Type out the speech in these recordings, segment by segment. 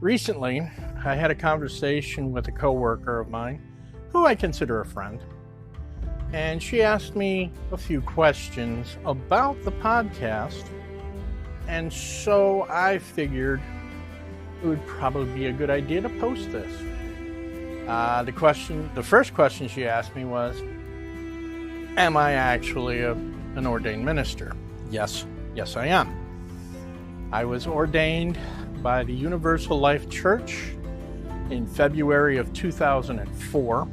Recently, I had a conversation with a coworker of mine who I consider a friend, and she asked me a few questions about the podcast, and so I figured it would probably be a good idea to post this. The first question she asked me was, am I actually an ordained minister? Yes, I am. I was ordained by the Universal Life Church in February of 2004.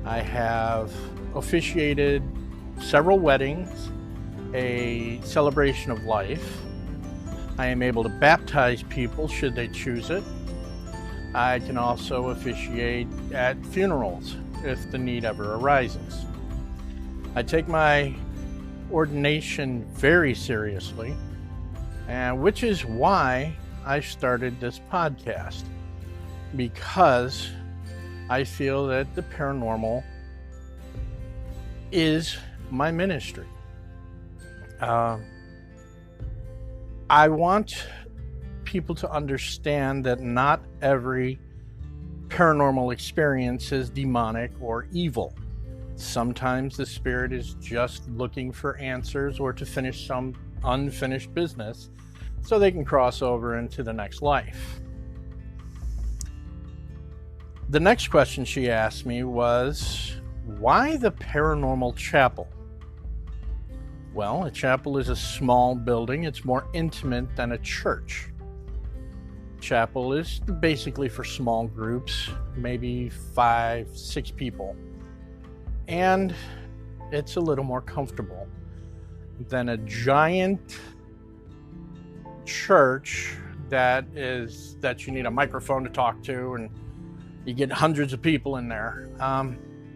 I have officiated several weddings, a celebration of life. I am able to baptize people should they choose it. I can also officiate at funerals if the need ever arises. I take my ordination very seriously, and which is why I started this podcast, because I feel that the paranormal is my ministry. I want people to understand that not every paranormal experience is demonic or evil. Sometimes the spirit is just looking for answers or to finish some unfinished business so they can cross over into the next life. The next question she asked me was, why the Paranormal Chapel? Well, a chapel is a small building. It's more intimate than a church. Chapel is basically for small groups, maybe 5, 6 people. And it's a little more comfortable than a giant church that you need a microphone to talk to and you get hundreds of people in there.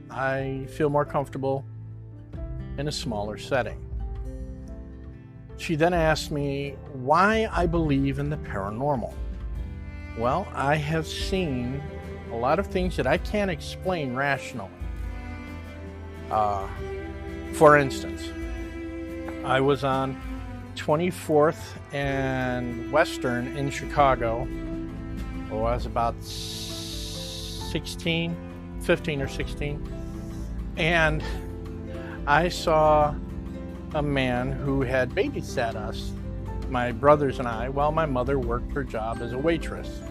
I feel more comfortable in a smaller setting. She then asked me why I believe in the paranormal. Well, I have seen a lot of things that I can't explain rationally. For instance, I was on 24th and Western in Chicago. I was about 15 or 16. And I saw a man who had babysat us, my brothers and I, while my mother worked her job as a waitress.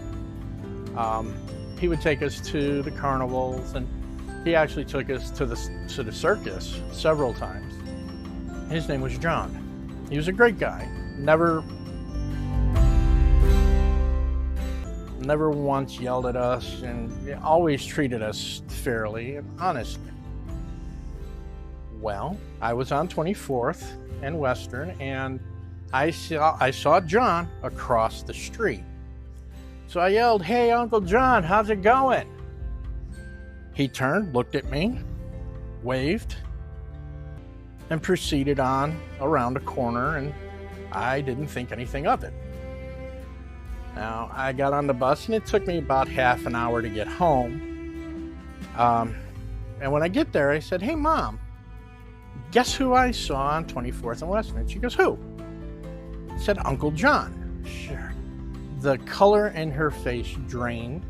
He would take us to the carnivals, and he actually took us to the circus several times. His name was John. He was a great guy. Never once yelled at us, and always treated us fairly and honestly. Well, I was on 24th and Western, and I saw John across the street. So I yelled, "Hey, Uncle John, how's it going?" He turned, looked at me, waved, and proceeded on around a corner, and I didn't think anything of it. Now, I got on the bus, and it took me about half an hour to get home. And when I get there, I said, "Hey, Mom, guess who I saw on 24th and Western?" And she goes, "Who?" I said, "Uncle John." Sure. The color in her face drained,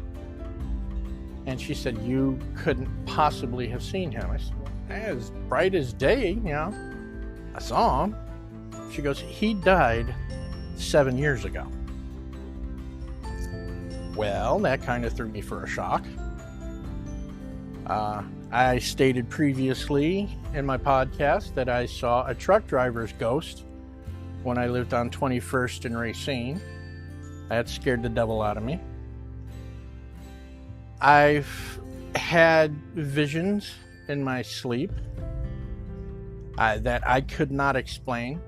and she said, "You couldn't possibly have seen him." I said, "Well, as bright as day, I saw him." She goes, "He died 7 years ago." Well, that kind of threw me for a shock. I stated previously in my podcast that I saw a truck driver's ghost when I lived on 21st and Racine. That scared the devil out of me. I've had visions in my sleep that I could not explain.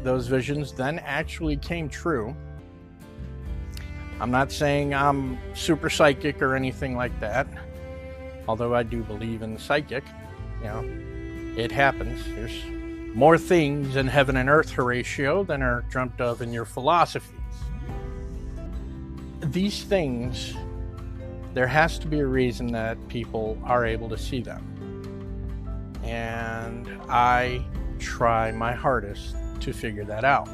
Those visions then actually came true. I'm not saying I'm super psychic or anything like that, although I do believe in psychic. It happens. There's more things in heaven and earth, Horatio, than are dreamt of in your philosophies. These things, there has to be a reason that people are able to see them. And I try my hardest to figure that out.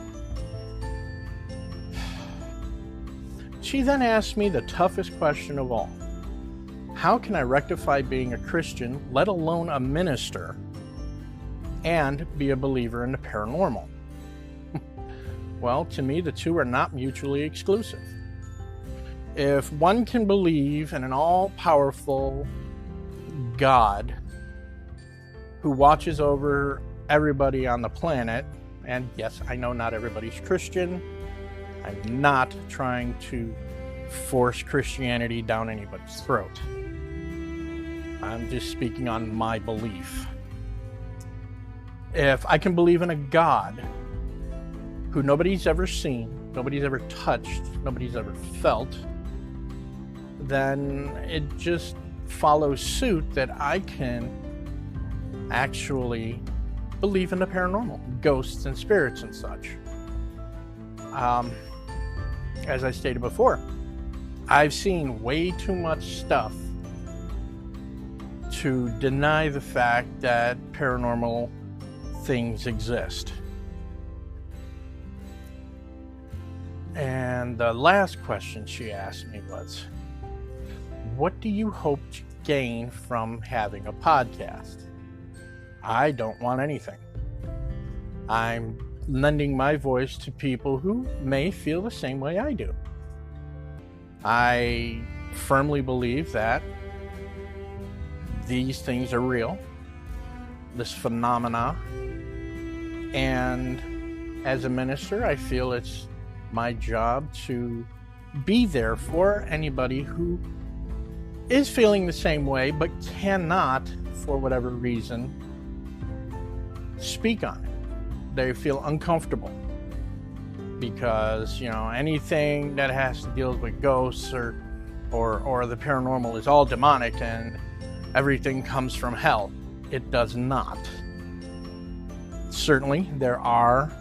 She then asked me the toughest question of all. How can I rectify being a Christian, let alone a minister, and be a believer in the paranormal? Well, to me, the two are not mutually exclusive. If one can believe in an all-powerful God who watches over everybody on the planet, and yes, I know not everybody's Christian. I'm not trying to force Christianity down anybody's throat. I'm just speaking on my belief. If I can believe in a God who nobody's ever seen, nobody's ever touched, nobody's ever felt, then it just follows suit that I can actually believe in the paranormal, ghosts and spirits and such. As I stated before, I've seen way too much stuff to deny the fact that paranormal things exist. And the last question she asked me was, what do you hope to gain from having a podcast? I don't want anything. I'm lending my voice to people who may feel the same way I do. I firmly believe that these things are real, this phenomena, and as a minister, I feel it's my job to be there for anybody who is feeling the same way but cannot, for whatever reason, speak on it. They feel uncomfortable because, anything that has to deal with ghosts or the paranormal is all demonic and everything comes from hell. It does not. Certainly, there are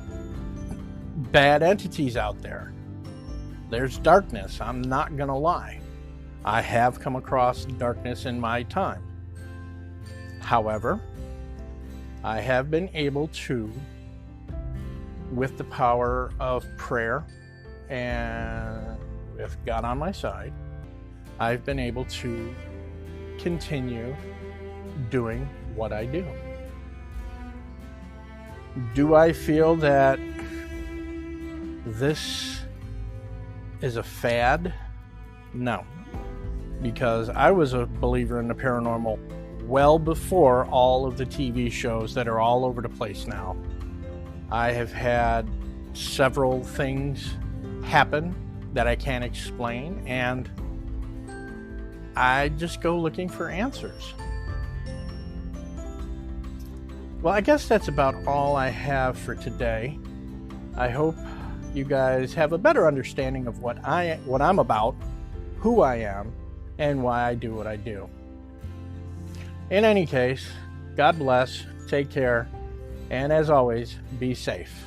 bad entities out there. There's darkness. I'm not going to lie. I have come across darkness in my time. However, I have been able to, with the power of prayer and with God on my side, I've been able to continue doing what I do. Do I feel that this is a fad? No, because I was a believer in the paranormal well before all of the TV shows that are all over the place now. I have had several things happen that I can't explain, and I just go looking for answers. Well, I guess that's about all I have for today. I hope you guys have a better understanding of what I'm about, who I am, and why I do what I do. In any case, God bless, take care, and as always, be safe.